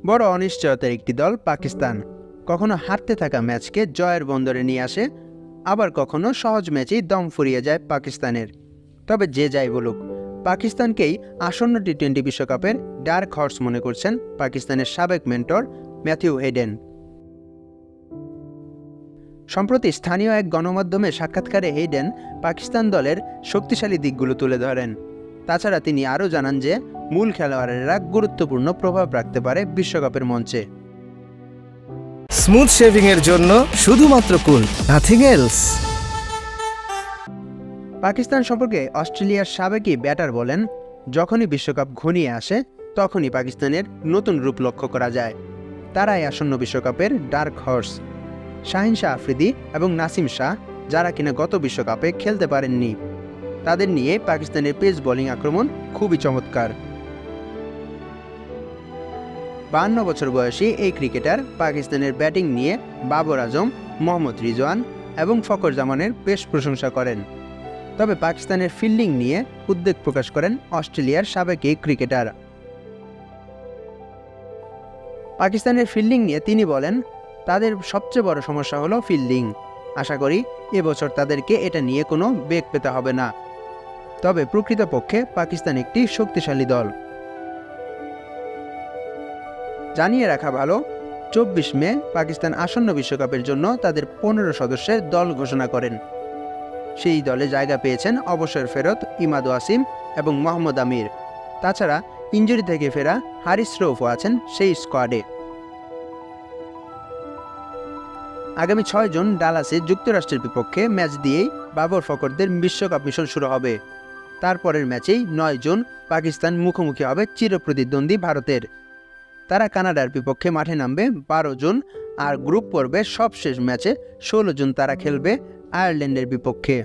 বড় অনিশ্চয়তার একটি দল পাকিস্তান। কখনো হারতে থাকা ম্যাচকে জয়ের বন্দরে নিয়ে আসে, আবার কখনো সহজ ম্যাচেই দম ফুরিয়ে যায় পাকিস্তানের। তবে যে যাই বলুক, পাকিস্তানকেই আসন্ন টি-20 বিশ্বকাপের ডার্ক হর্স মনে করছেন পাকিস্তানের সাবেক মেন্টর ম্যাথিউ হেডেন। সম্প্রতি স্থানীয় এক গণমাধ্যমে সাক্ষাৎকারে হেইডেন পাকিস্তান দলের শক্তিশালী দিকগুলো তুলে ধরেন। তাছাড়া তিনি আরও জানান যে মূল খেলোয়াড়েরা গুরুত্বপূর্ণ প্রভাব রাখতে পারে বিশ্বকাপের মঞ্চে। স্মুথ শেভিং এর জন্য শুধুমাত্র কুল, নাথিং এলস। পাকিস্তান সম্পর্কে অস্ট্রেলিয়ার সাবেকি ব্যাটার বলেন, যখনই বিশ্বকাপ ঘনিয়ে আসে তখনই পাকিস্তানের নতুন রূপ লক্ষ্য করা যায়। তারাই আসন্ন বিশ্বকাপের ডার্ক হর্স। শাহিন শাহ আফ্রিদি এবং নাসিম শাহ, যারা কিনা গত বিশ্বকাপে খেলতে পারেননি, তাদের নিয়ে পাকিস্তানের পেস বোলিং আক্রমণ খুবই চমৎকার। 52 বছর বয়সী এই ক্রিকেটার পাকিস্তানের ব্যাটিং নিয়ে বাবর আজম, মোহাম্মদ রিজওয়ান এবং ফখর জামানের বেশ প্রশংসা করেন। তবে পাকিস্তানের ফিল্ডিং নিয়ে উদ্বেগ প্রকাশ করেন অস্ট্রেলিয়ার সাবেক এই ক্রিকেটার। পাকিস্তানের ফিল্ডিং নিয়ে তিনি বলেন, তাদের সবচেয়ে বড় সমস্যা হলো ফিল্ডিং। আশা করি এবছর তাদেরকে এটা নিয়ে কোনো বেগ পেতে হবে না। তবে প্রকৃতপক্ষে পাকিস্তান একটি শক্তিশালী দল। জানিয়ে রাখা ভালো, 24 মে পাকিস্তান আসন্ন বিশ্বকাপের জন্য তাদের 15 সদস্যের দল ঘোষণা করেন। সেই দলে জায়গা পেয়েছেন অবসর ফেরত ইমাদ ওয়াসিম এবং মোহাম্মদ আমির। তাছাড়া ইনজুরি থেকে ফেরা হারিস রৌফও আছেন সেই স্কোয়াডে। আগামী 6 জুন ডালাসে যুক্তরাষ্ট্রের বিপক্ষে ম্যাচ দিয়েই বাবর ফখরদের বিশ্বকাপ মিশন শুরু হবে। তারপরের ম্যাচেই 9 জুন পাকিস্তান মুখোমুখি হবে চিরপ্রতিদ্বন্দ্বী ভারতের। তারা কানাডার বিপক্ষে মাঠে নামবে 12 জুন, আর গ্রুপ পর্বের সবশেষ ম্যাচে 16 জুন তারা খেলবে আয়ারল্যান্ডের বিপক্ষে।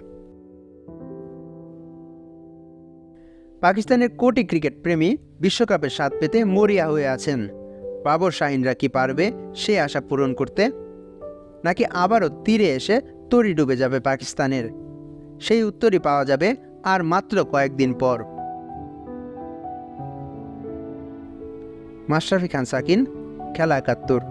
পাকিস্তানের কোটি ক্রিকেট প্রেমী বিশ্বকাপের স্বাদ পেতে মরিয়া হয়ে আছেন। বাবর শাহিনরা কি পারবে সে আশা পূরণ করতে, নাকি আবারও তীরে এসে তরি ডুবে যাবে পাকিস্তানের? সেই উত্তরই পাওয়া যাবে আর মাত্র কয়েকদিন পর। মাশরাফি খান সাকিন, খেলা ৭১।